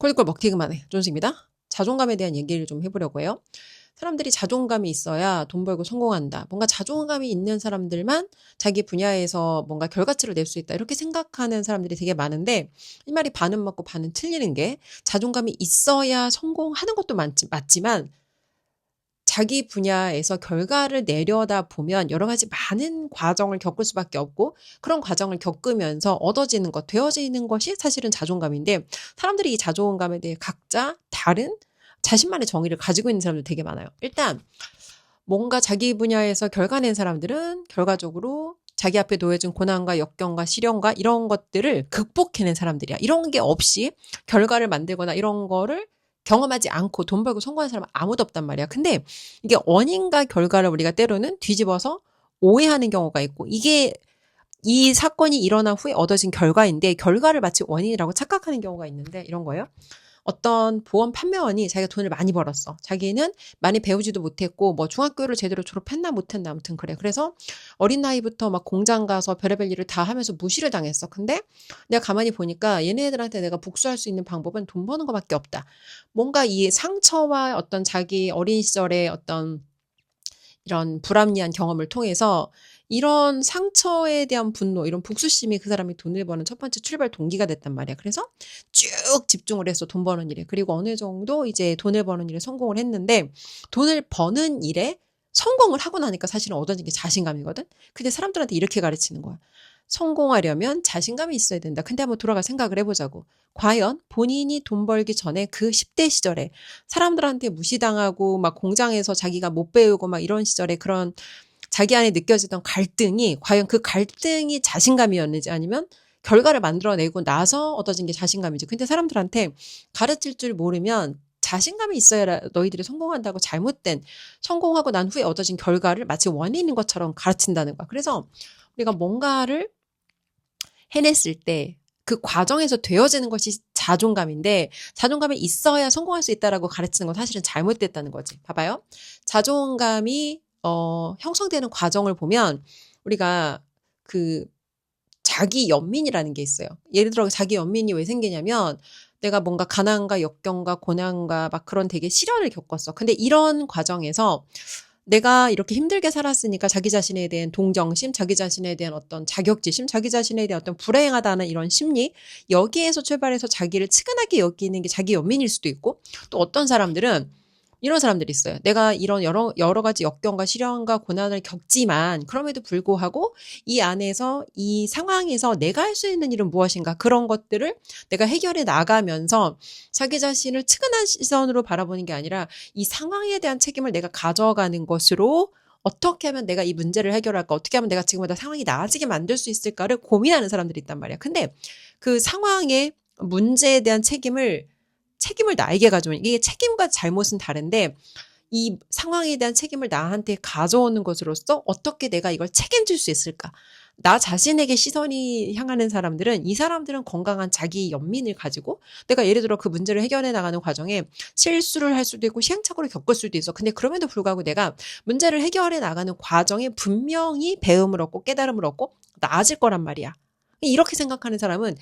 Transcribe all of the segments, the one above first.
콜리콜 먹튀 그만해. 존스입니다. 자존감에 대한 얘기를 좀 해보려고 해요. 사람들이 자존감이 있어야 돈 벌고 성공한다. 뭔가 자존감이 있는 사람들만 자기 분야에서 뭔가 결과치를 낼 수 있다. 이렇게 생각하는 사람들이 되게 많은데 이 말이 반은 맞고 반은 틀리는 게 자존감이 있어야 성공하는 것도 맞지만 자기 분야에서 결과를 내려다 보면 여러 가지 많은 과정을 겪을 수밖에 없고 그런 과정을 겪으면서 얻어지는 것, 되어지는 것이 사실은 자존감인데 사람들이 이 자존감에 대해 각자 다른 자신만의 정의를 가지고 있는 사람들 되게 많아요. 일단 뭔가 자기 분야에서 결과 낸 사람들은 결과적으로 자기 앞에 놓여진 고난과 역경과 시련과 이런 것들을 극복해낸 사람들이야. 이런 게 없이 결과를 만들거나 이런 거를 경험하지 않고 돈 벌고 성공한 사람은 아무도 없단 말이야. 근데 이게 원인과 결과를 우리가 때로는 뒤집어서 오해하는 경우가 있고 이게 이 사건이 일어난 후에 얻어진 결과인데 결과를 마치 원인이라고 착각하는 경우가 있는데 이런 거예요. 어떤 보험 판매원이 자기가 돈을 많이 벌었어. 자기는 많이 배우지도 못했고 뭐 중학교를 제대로 졸업했나 못했나 아무튼 그래. 그래서 어린 나이부터 막 공장 가서 별의별 일을 다 하면서 무시를 당했어. 근데 내가 가만히 보니까 얘네들한테 내가 복수할 수 있는 방법은 돈 버는 것밖에 없다. 뭔가 이 상처와 어떤 자기 어린 시절의 어떤 이런 불합리한 경험을 통해서 이런 상처에 대한 분노, 이런 복수심이 그 사람이 돈을 버는 첫 번째 출발 동기가 됐단 말이야. 그래서 쭉 집중을 했어, 돈 버는 일에. 그리고 어느 정도 이제 돈을 버는 일에 성공을 했는데 돈을 버는 일에 성공을 하고 나니까 사실은 얻어진 게 자신감이거든? 근데 사람들한테 이렇게 가르치는 거야. 성공하려면 자신감이 있어야 된다. 근데 한번 돌아가 생각을 해보자고. 과연 본인이 돈 벌기 전에 그 10대 시절에 사람들한테 무시당하고 막 공장에서 자기가 못 배우고 막 이런 시절에 그런 자기 안에 느껴지던 갈등이 과연 그 갈등이 자신감이었는지 아니면 결과를 만들어내고 나서 얻어진 게 자신감이지. 근데 사람들한테 가르칠 줄 모르면 자신감이 있어야 너희들이 성공한다고 잘못된 성공하고 난 후에 얻어진 결과를 마치 원인인 것처럼 가르친다는 거야. 그래서 우리가 뭔가를 해냈을 때 그 과정에서 되어지는 것이 자존감인데 자존감이 있어야 성공할 수 있다라고 가르치는 건 사실은 잘못됐다는 거지. 봐봐요. 자존감이 형성되는 과정을 보면 우리가 그 자기 연민이라는 게 있어요. 예를 들어 자기 연민이 왜 생기냐면 내가 뭔가 가난과 역경과 고난과 막 그런 되게 시련을 겪었어. 근데 이런 과정에서 내가 이렇게 힘들게 살았으니까 자기 자신에 대한 동정심, 자기 자신에 대한 어떤 자격지심, 자기 자신에 대한 어떤 불행하다는 이런 심리, 여기에서 출발해서 자기를 측은하게 여기는 게 자기 연민일 수도 있고, 또 어떤 사람들은 이런 사람들이 있어요. 내가 이런 여러 가지 역경과 시련과 고난을 겪지만 그럼에도 불구하고 이 안에서 이 상황에서 내가 할 수 있는 일은 무엇인가 그런 것들을 내가 해결해 나가면서 자기 자신을 측은한 시선으로 바라보는 게 아니라 이 상황에 대한 책임을 내가 가져가는 것으로 어떻게 하면 내가 이 문제를 해결할까? 어떻게 하면 내가 지금보다 상황이 나아지게 만들 수 있을까를 고민하는 사람들이 있단 말이야. 근데 그 상황의 문제에 대한 책임을 나에게 가져오는 이게 책임과 잘못은 다른데 이 상황에 대한 책임을 나한테 가져오는 것으로서 어떻게 내가 이걸 책임질 수 있을까? 나 자신에게 시선이 향하는 사람들은 이 사람들은 건강한 자기 연민을 가지고 내가 예를 들어 그 문제를 해결해 나가는 과정에 실수를 할 수도 있고 시행착오를 겪을 수도 있어. 근데 그럼에도 불구하고 내가 문제를 해결해 나가는 과정에 분명히 배움을 얻고 깨달음을 얻고 나아질 거란 말이야. 이렇게 생각하는 사람은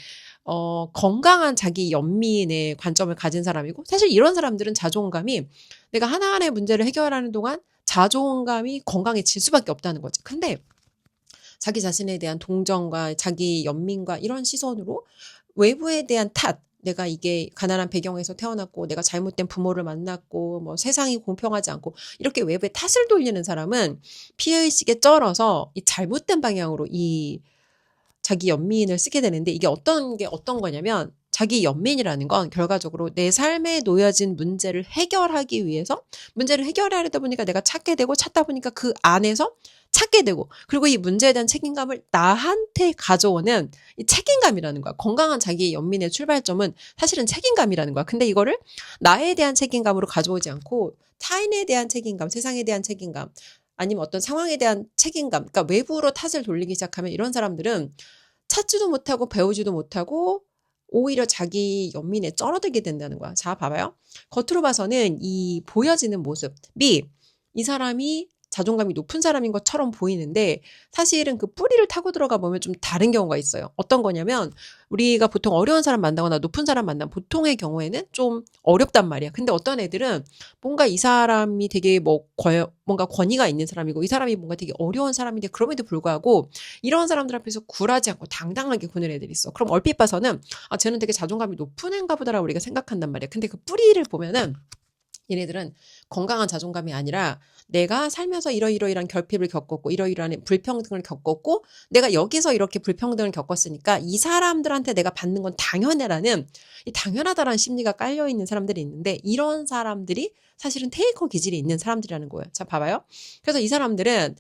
건강한 자기 연민의 관점을 가진 사람이고 사실 이런 사람들은 자존감이 내가 하나하나의 문제를 해결하는 동안 자존감이 건강해질 수밖에 없다는 거지. 근데 자기 자신에 대한 동정과 자기 연민과 이런 시선으로 외부에 대한 탓, 내가 이게 가난한 배경에서 태어났고 내가 잘못된 부모를 만났고 뭐 세상이 공평하지 않고 이렇게 외부에 탓을 돌리는 사람은 피해의식에 쩔어서 이 잘못된 방향으로 이 자기 연민을 쓰게 되는데 이게 어떤 거냐면 자기 연민이라는 건 결과적으로 내 삶에 놓여진 문제를 해결하기 위해서 문제를 해결하려다 보니까 내가 찾게 되고 찾다 보니까 그 안에서 찾게 되고 그리고 이 문제에 대한 책임감을 나한테 가져오는 이 책임감이라는 거야. 건강한 자기 연민의 출발점은 사실은 책임감이라는 거야. 근데 이거를 나에 대한 책임감으로 가져오지 않고 타인에 대한 책임감, 세상에 대한 책임감 아니면 어떤 상황에 대한 책임감, 그러니까 외부로 탓을 돌리기 시작하면 이런 사람들은 찾지도 못하고 배우지도 못하고 오히려 자기 연민에 쩔어들게 된다는 거야. 자, 봐봐요. 겉으로 봐서는 이 보여지는 모습, 이 사람이 자존감이 높은 사람인 것처럼 보이는데 사실은 그 뿌리를 타고 들어가 보면 좀 다른 경우가 있어요. 어떤 거냐면 우리가 보통 어려운 사람 만나거나 높은 사람 만나면 보통의 경우에는 좀 어렵단 말이야. 근데 어떤 애들은 뭔가 이 사람이 되게 뭔가 권위가 있는 사람이고 이 사람이 뭔가 되게 어려운 사람인데 그럼에도 불구하고 이런 사람들 앞에서 굴하지 않고 당당하게 구는 애들이 있어. 그럼 얼핏 봐서는 쟤는 되게 자존감이 높은 애인가 보다라고 우리가 생각한단 말이야. 근데 그 뿌리를 보면은 얘네들은 건강한 자존감이 아니라 내가 살면서 이러이러이러한 결핍을 겪었고 이러이러한 불평등을 겪었고 내가 여기서 이렇게 불평등을 겪었으니까 이 사람들한테 내가 받는 건 당연해라는 이 당연하다라는 심리가 깔려있는 사람들이 있는데 이런 사람들이 사실은 테이커 기질이 있는 사람들이라는 거예요. 자, 봐봐요. 그래서 이 사람들은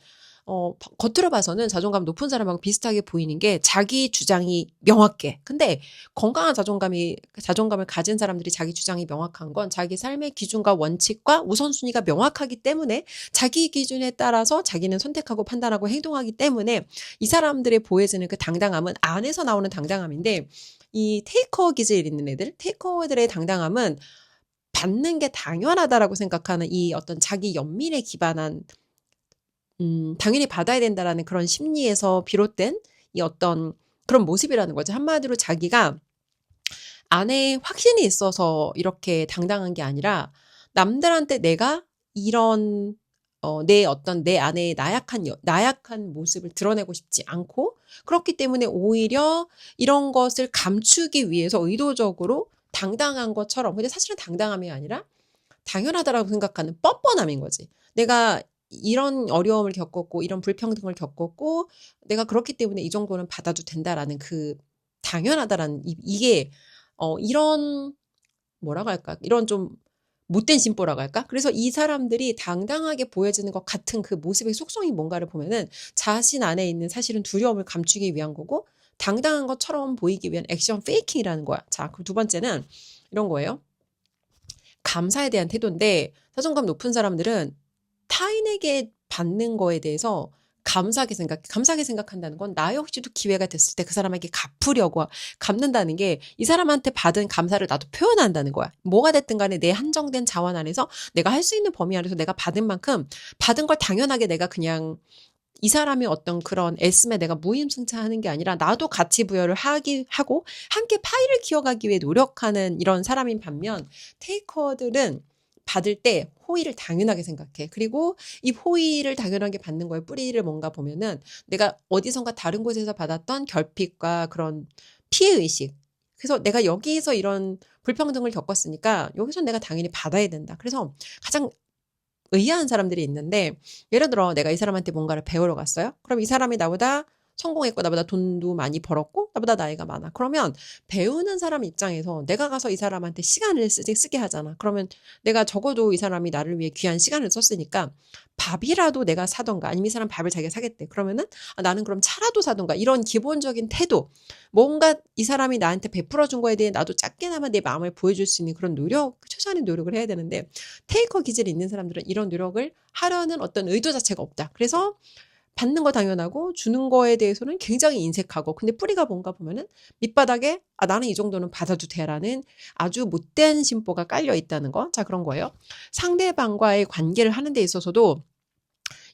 겉으로 봐서는 자존감 높은 사람하고 비슷하게 보이는 게 자기 주장이 명확해. 근데 건강한 자존감을 가진 사람들이 자기 주장이 명확한 건 자기 삶의 기준과 원칙과 우선순위가 명확하기 때문에 자기 기준에 따라서 자기는 선택하고 판단하고 행동하기 때문에 이 사람들의 보여지는 그 당당함은 안에서 나오는 당당함인데 이 테이커 기질 있는 애들, 테이커들의 당당함은 받는 게 당연하다라고 생각하는 이 어떤 자기 연민에 기반한 당연히 받아야 된다라는 그런 심리에서 비롯된 이 어떤 그런 모습이라는 거죠. 한마디로 자기가 안에 확신이 있어서 이렇게 당당한 게 아니라 남들한테 내가 이런 내 안에 나약한 모습을 드러내고 싶지 않고 그렇기 때문에 오히려 이런 것을 감추기 위해서 의도적으로 당당한 것처럼 근데 사실은 당당함이 아니라 당연하다라고 생각하는 뻔뻔함인 거지. 내가 이런 어려움을 겪었고 이런 불평등을 겪었고 내가 그렇기 때문에 이 정도는 받아도 된다라는 그 당연하다라는 이게 이런 뭐라고 할까? 이런 좀 못된 심보라고 할까? 그래서 이 사람들이 당당하게 보여지는 것 같은 그 모습의 속성이 뭔가를 보면은 자신 안에 있는 사실은 두려움을 감추기 위한 거고 당당한 것처럼 보이기 위한 액션 페이킹이라는 거야. 자, 그럼 두 번째는 이런 거예요. 감사에 대한 태도인데 자존감 높은 사람들은 타인에게 받는 거에 대해서 감사하게 생각한다는 건 나 역시도 기회가 됐을 때 그 사람에게 갚는다는 게 이 사람한테 받은 감사를 나도 표현한다는 거야. 뭐가 됐든 간에 내 한정된 자원 안에서 내가 할 수 있는 범위 안에서 내가 받은 만큼 받은 걸 당연하게 내가 그냥 이 사람의 어떤 그런 애씀에 내가 무임승차하는 게 아니라 나도 가치 부여를 하고 함께 파이를 키워가기 위해 노력하는 이런 사람인 반면 테이커들은 받을 때 호의를 당연하게 생각해. 그리고 이 호의를 당연하게 받는 거에 뿌리를 뭔가 보면은 내가 어디선가 다른 곳에서 받았던 결핍과 그런 피해의식. 그래서 내가 여기서 이런 불평등을 겪었으니까 여기서 내가 당연히 받아야 된다. 그래서 가장 의아한 사람들이 있는데 예를 들어 내가 이 사람한테 뭔가를 배우러 갔어요. 그럼 이 사람이 나보다 성공했고 나보다 돈도 많이 벌었고 나보다 나이가 많아. 그러면 배우는 사람 입장에서 내가 가서 이 사람한테 시간을 쓰게 하잖아. 그러면 내가 적어도 이 사람이 나를 위해 귀한 시간을 썼으니까 밥이라도 내가 사던가 아니면 이 사람 밥을 자기가 사겠대. 그러면은 나는 그럼 차라도 사던가 이런 기본적인 태도 뭔가 이 사람이 나한테 베풀어 준 거에 대해 나도 작게나마 내 마음을 보여줄 수 있는 그런 최소한의 노력을 해야 되는데 테이커 기질이 있는 사람들은 이런 노력을 하려는 어떤 의도 자체가 없다. 그래서 받는 거 당연하고 주는 거에 대해서는 굉장히 인색하고 근데 뿌리가 뭔가 보면은 밑바닥에 나는 이 정도는 받아도 돼라는 아주 못된 심보가 깔려 있다는 거. 자, 그런 거예요. 상대방과의 관계를 하는 데 있어서도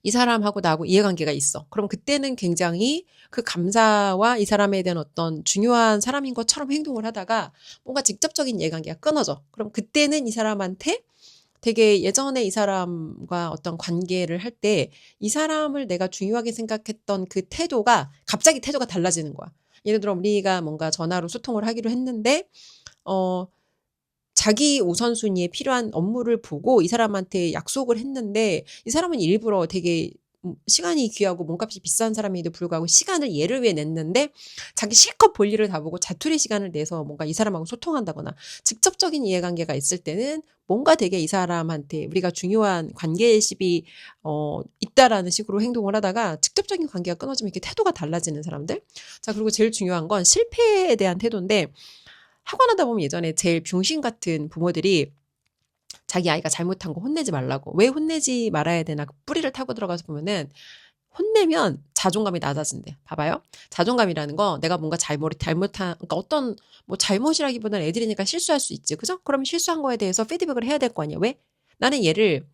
이 사람하고 나하고 이해관계가 있어. 그럼 그때는 굉장히 그 감사와 이 사람에 대한 어떤 중요한 사람인 것처럼 행동을 하다가 뭔가 직접적인 이해관계가 끊어져. 그럼 그때는 이 사람한테 되게 예전에 이 사람과 어떤 관계를 할 때 이 사람을 내가 중요하게 생각했던 그 태도가 갑자기 태도가 달라지는 거야. 예를 들어 우리가 뭔가 전화로 소통을 하기로 했는데 자기 우선순위에 필요한 업무를 보고 이 사람한테 약속을 했는데 이 사람은 일부러 되게 시간이 귀하고 몸값이 비싼 사람에도 불구하고 시간을 얘를 위해 냈는데 자기 실컷 볼 일을 다 보고 자투리 시간을 내서 뭔가 이 사람하고 소통한다거나 직접적인 이해관계가 있을 때는 뭔가 되게 이 사람한테 우리가 중요한 관계십이 있다라는 식으로 행동을 하다가 직접적인 관계가 끊어지면 이렇게 태도가 달라지는 사람들. 자, 그리고 제일 중요한 건 실패에 대한 태도인데 학원 하다 보면 예전에 제일 병신 같은 부모들이 자기 아이가 잘못한 거 혼내지 말라고. 왜 혼내지 말아야 되나 뿌리를 타고 들어가서 보면은 혼내면 자존감이 낮아진대. 봐봐요. 자존감이라는 거 내가 뭔가 잘못한 그러니까 어떤 뭐 잘못이라기보다는 애들이니까 실수할 수 있지. 그죠? 그러면 실수한 거에 대해서 피드백을 해야 될 거 아니야. 왜? 나는 얘를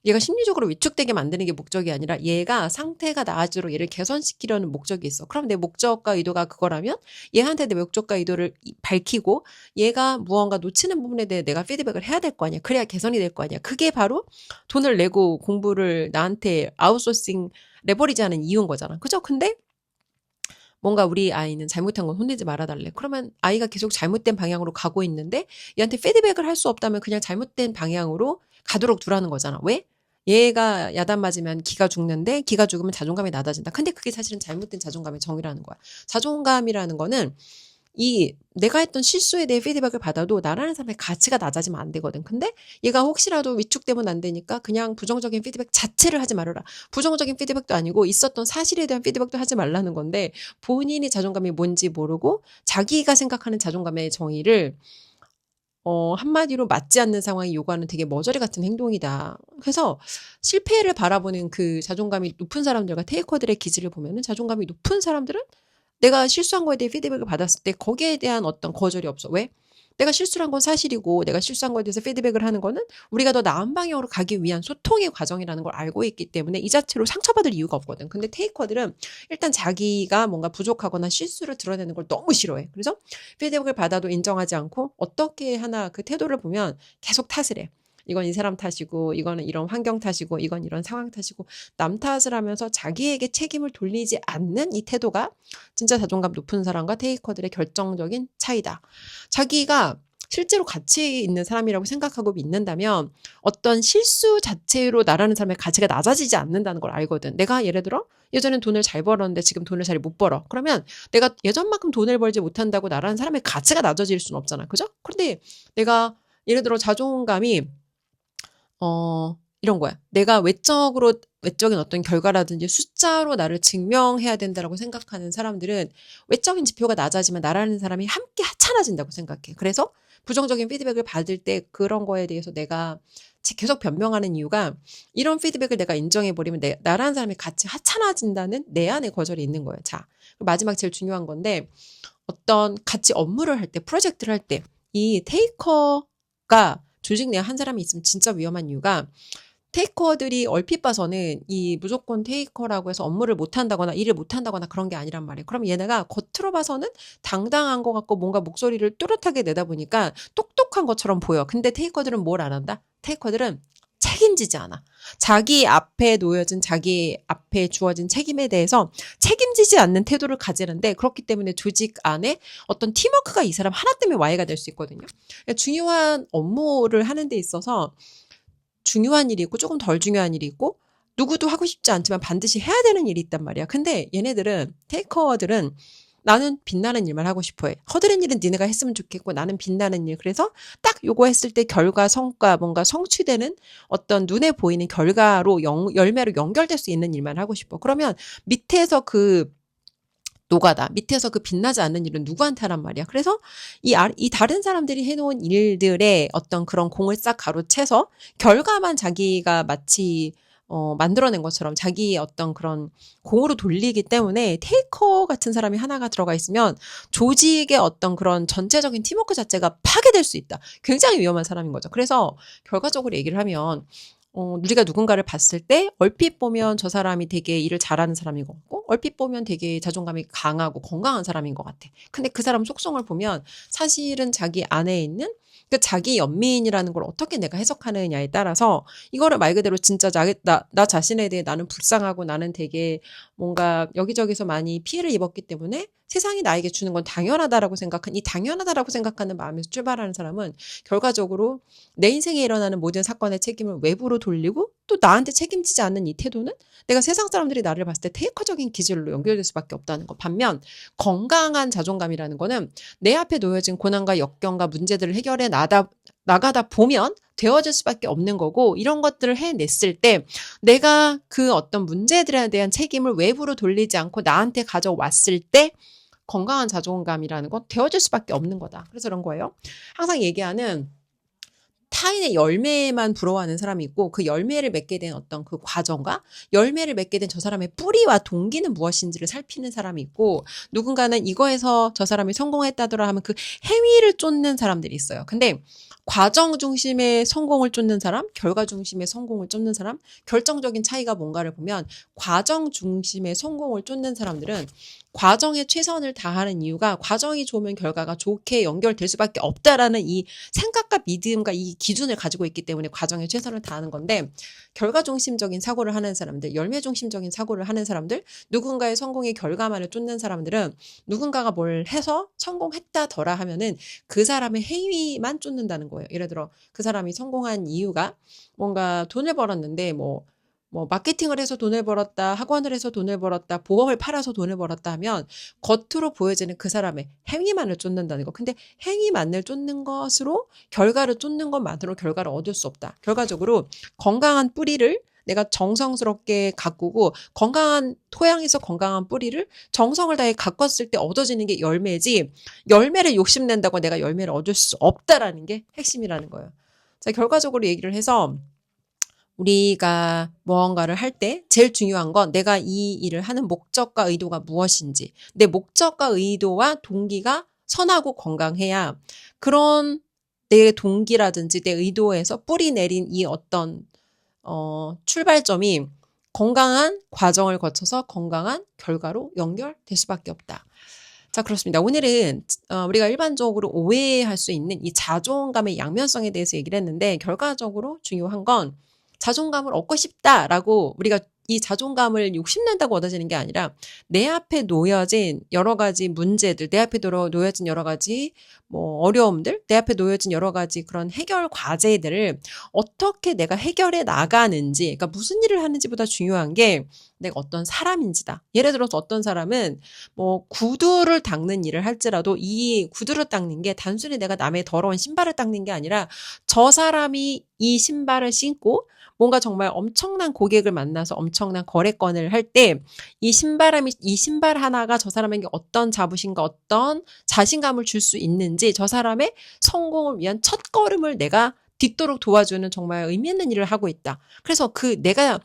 얘가 심리적으로 위축되게 만드는 게 목적이 아니라 얘가 상태가 나아지도록 얘를 개선시키려는 목적이 있어. 그럼 내 목적과 의도가 그거라면 얘한테 내 목적과 의도를 밝히고 얘가 무언가 놓치는 부분에 대해 내가 피드백을 해야 될 거 아니야. 그래야 개선이 될 거 아니야. 그게 바로 돈을 내고 공부를 나한테 아웃소싱 레버리지하는 이유인 거잖아. 그죠? 근데 뭔가 우리 아이는 잘못한 건 혼내지 말아달래. 그러면 아이가 계속 잘못된 방향으로 가고 있는데 얘한테 피드백을 할 수 없다면 그냥 잘못된 방향으로 가도록 두라는 거잖아. 왜? 얘가 야단 맞으면 기가 죽는데 기가 죽으면 자존감이 낮아진다. 근데 그게 사실은 잘못된 자존감의 정의라는 거야. 자존감이라는 거는 이 내가 했던 실수에 대해 피드백을 받아도 나라는 사람의 가치가 낮아지면 안 되거든. 근데 얘가 혹시라도 위축되면 안 되니까 그냥 부정적인 피드백 자체를 하지 말아라. 부정적인 피드백도 아니고 있었던 사실에 대한 피드백도 하지 말라는 건데 본인이 자존감이 뭔지 모르고 자기가 생각하는 자존감의 정의를 한마디로 맞지 않는 상황이 요구하는 되게 머저리 같은 행동이다. 그래서 실패를 바라보는 그 자존감이 높은 사람들과 테이커들의 기질을 보면은 자존감이 높은 사람들은 내가 실수한 거에 대해 피드백을 받았을 때 거기에 대한 어떤 거절이 없어. 왜? 내가 실수를 한 건 사실이고 내가 실수한 거에 대해서 피드백을 하는 거는 우리가 더 나은 방향으로 가기 위한 소통의 과정이라는 걸 알고 있기 때문에 이 자체로 상처받을 이유가 없거든. 근데 테이커들은 일단 자기가 뭔가 부족하거나 실수를 드러내는 걸 너무 싫어해. 그래서 피드백을 받아도 인정하지 않고 어떻게 하나 그 태도를 보면 계속 탓을 해. 이건 이 사람 탓이고 이거는 이런 환경 탓이고 이건 이런 상황 탓이고 남 탓을 하면서 자기에게 책임을 돌리지 않는 이 태도가 진짜 자존감 높은 사람과 테이커들의 결정적인 차이다. 자기가 실제로 가치 있는 사람이라고 생각하고 믿는다면 어떤 실수 자체로 나라는 사람의 가치가 낮아지지 않는다는 걸 알거든. 내가 예를 들어 예전엔 돈을 잘 벌었는데 지금 돈을 잘 못 벌어. 그러면 내가 예전만큼 돈을 벌지 못한다고 나라는 사람의 가치가 낮아질 수는 없잖아. 그죠? 그런데 내가 예를 들어 자존감이 이런 거야. 내가 외적인 어떤 결과라든지 숫자로 나를 증명해야 된다라고 생각하는 사람들은 외적인 지표가 낮아지면 나라는 사람이 함께 하찮아진다고 생각해. 그래서 부정적인 피드백을 받을 때 그런 거에 대해서 내가 계속 변명하는 이유가 이런 피드백을 내가 인정해버리면 나라는 사람이 같이 하찮아진다는 내 안의 거절이 있는 거예요. 자, 마지막 제일 중요한 건데 어떤 같이 업무를 할 때, 프로젝트를 할 때 이 테이커가 조직 내에 한 사람이 있으면 진짜 위험한 이유가 테이커들이 얼핏 봐서는 이 무조건 테이커라고 해서 업무를 못한다거나 일을 못한다거나 그런 게 아니란 말이에요. 그럼 얘네가 겉으로 봐서는 당당한 것 같고 뭔가 목소리를 뚜렷하게 내다 보니까 똑똑한 것처럼 보여. 근데 테이커들은 뭘 안 한다? 테이커들은 책임지지 않아. 자기 앞에 주어진 책임에 대해서 책임지지 않는 태도를 가지는데 그렇기 때문에 조직 안에 어떤 팀워크가 이 사람 하나 때문에 와해가 될 수 있거든요. 중요한 업무를 하는 데 있어서 중요한 일이 있고 조금 덜 중요한 일이 있고 누구도 하고 싶지 않지만 반드시 해야 되는 일이 있단 말이야. 근데 얘네들은 테이커들은 나는 빛나는 일만 하고 싶어 해. 허드렛 일은 니네가 했으면 좋겠고 나는 빛나는 일. 그래서 딱 요거 했을 때 결과, 성과, 뭔가 성취되는 어떤 눈에 보이는 결과로 열매로 연결될 수 있는 일만 하고 싶어. 그러면 밑에서 그 노가다. 밑에서 그 빛나지 않는 일은 누구한테 하란 말이야. 그래서 이 다른 사람들이 해놓은 일들의 어떤 그런 공을 싹 가로채서 결과만 자기가 마치 만들어낸 것처럼 자기의 어떤 그런 공으로 돌리기 때문에 테이커 같은 사람이 하나가 들어가 있으면 조직의 어떤 그런 전체적인 팀워크 자체가 파괴될 수 있다. 굉장히 위험한 사람인 거죠. 그래서 결과적으로 얘기를 하면 우리가 누군가를 봤을 때 얼핏 보면 저 사람이 되게 일을 잘하는 사람인 것 같고 얼핏 보면 되게 자존감이 강하고 건강한 사람인 것 같아. 근데 그 사람 속성을 보면 사실은 자기 안에 있는 그 자기 연민이라는 걸 어떻게 내가 해석하느냐에 따라서 이거를 말 그대로 진짜 나 자신에 대해 나는 불쌍하고 나는 되게 뭔가 여기저기서 많이 피해를 입었기 때문에 세상이 나에게 주는 건 당연하다라고 이 당연하다라고 생각하는 마음에서 출발하는 사람은 결과적으로 내 인생에 일어나는 모든 사건의 책임을 외부로 돌리고 또 나한테 책임지지 않는 이 태도는 내가 세상 사람들이 나를 봤을 때 테이커적인 기질로 연결될 수밖에 없다는 거. 반면 건강한 자존감이라는 거는 내 앞에 놓여진 고난과 역경과 문제들을 해결해 나가다 보면 되어질 수밖에 없는 거고 이런 것들을 해냈을 때 내가 그 어떤 문제들에 대한 책임을 외부로 돌리지 않고 나한테 가져왔을 때 건강한 자존감이라는 건 되어질 수밖에 없는 거다. 그래서 그런 거예요. 항상 얘기하는 타인의 열매만 부러워하는 사람이 있고 그 열매를 맺게 된 어떤 그 과정과 열매를 맺게 된 저 사람의 뿌리와 동기는 무엇인지를 살피는 사람이 있고 누군가는 이거에서 저 사람이 성공했다더라 하면 그 행위를 쫓는 사람들이 있어요. 근데 과정 중심의 성공을 쫓는 사람, 결과 중심의 성공을 쫓는 사람, 결정적인 차이가 뭔가를 보면 과정 중심의 성공을 쫓는 사람들은 과정에 최선을 다하는 이유가 과정이 좋으면 결과가 좋게 연결될 수밖에 없다라는 이 생각과 믿음과 이 기준을 가지고 있기 때문에 과정에 최선을 다하는 건데 결과 중심적인 사고를 하는 사람들, 열매 중심적인 사고를 하는 사람들, 누군가의 성공의 결과만을 쫓는 사람들은 누군가가 뭘 해서 성공했다더라 하면은 그 사람의 행위만 쫓는다는 거예요. 예를 들어 그 사람이 성공한 이유가 뭔가 돈을 벌었는데 뭐 마케팅을 해서 돈을 벌었다, 학원을 해서 돈을 벌었다, 보험을 팔아서 돈을 벌었다 하면 겉으로 보여지는 그 사람의 행위만을 쫓는다는 거. 근데 행위만을 쫓는 것으로 결과를 쫓는 것만으로 결과를 얻을 수 없다. 결과적으로 건강한 뿌리를 내가 정성스럽게 가꾸고 건강한 토양에서 건강한 뿌리를 정성을 다해 가꿨을 때 얻어지는 게 열매지 열매를 욕심낸다고 내가 열매를 얻을 수 없다라는 게 핵심이라는 거예요. 자, 결과적으로 얘기를 해서 우리가 무언가를 할 때 제일 중요한 건 내가 이 일을 하는 목적과 의도가 무엇인지 내 목적과 의도와 동기가 선하고 건강해야 그런 내 동기라든지 내 의도에서 뿌리 내린 이 어떤 출발점이 건강한 과정을 거쳐서 건강한 결과로 연결될 수밖에 없다. 자, 그렇습니다. 오늘은 우리가 일반적으로 오해할 수 있는 이 자존감의 양면성에 대해서 얘기를 했는데 결과적으로 중요한 건 자존감을 얻고 싶다라고 우리가 이 자존감을 욕심낸다고 얻어지는 게 아니라 내 앞에 놓여진 여러 가지 문제들, 내 앞에 놓여진 여러 가지 어려움들, 내 앞에 놓여진 여러 가지 그런 해결 과제들을 어떻게 내가 해결해 나가는지, 그러니까 무슨 일을 하는지보다 중요한 게 내가 어떤 사람인지다. 예를 들어서 어떤 사람은 구두를 닦는 일을 할지라도 이 구두를 닦는 게 단순히 내가 남의 더러운 신발을 닦는 게 아니라 저 사람이 이 신발을 신고 뭔가 정말 엄청난 고객을 만나서 엄청난 거래건을 할 때 이 신발 하나가 저 사람에게 어떤 자부심과 어떤 자신감을 줄 수 있는지 저 사람의 성공을 위한 첫걸음을 내가 딛도록 도와주는 정말 의미 있는 일을 하고 있다. 그래서 내가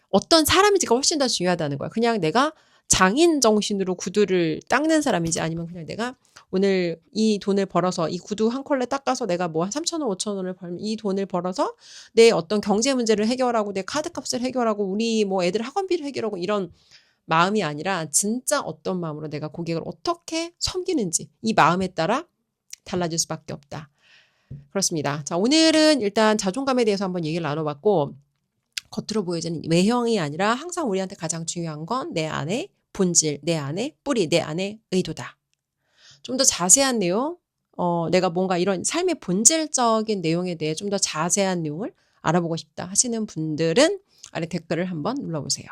어떤 사람인지가 훨씬 더 중요하다는 거야. 그냥 내가 장인 정신으로 구두를 닦는 사람인지 아니면 그냥 내가 오늘 이 돈을 벌어서 이 구두 한 컬레 닦아서 내가 한 3,000원, 5,000원을 벌면 이 돈을 벌어서 내 어떤 경제 문제를 해결하고 내 카드값을 해결하고 우리 애들 학원비를 해결하고 이런 마음이 아니라 진짜 어떤 마음으로 내가 고객을 어떻게 섬기는지 이 마음에 따라 달라질 수밖에 없다. 그렇습니다. 자, 오늘은 일단 자존감에 대해서 한번 얘기를 나눠봤고 겉으로 보여지는 외형이 아니라 항상 우리한테 가장 중요한 건 내 안에 본질, 내 안에 뿌리, 내 안에 의도다. 좀 더 자세한 내용, 내가 뭔가 이런 삶의 본질적인 내용에 대해 좀 더 자세한 내용을 알아보고 싶다 하시는 분들은 아래 댓글을 한번 눌러보세요.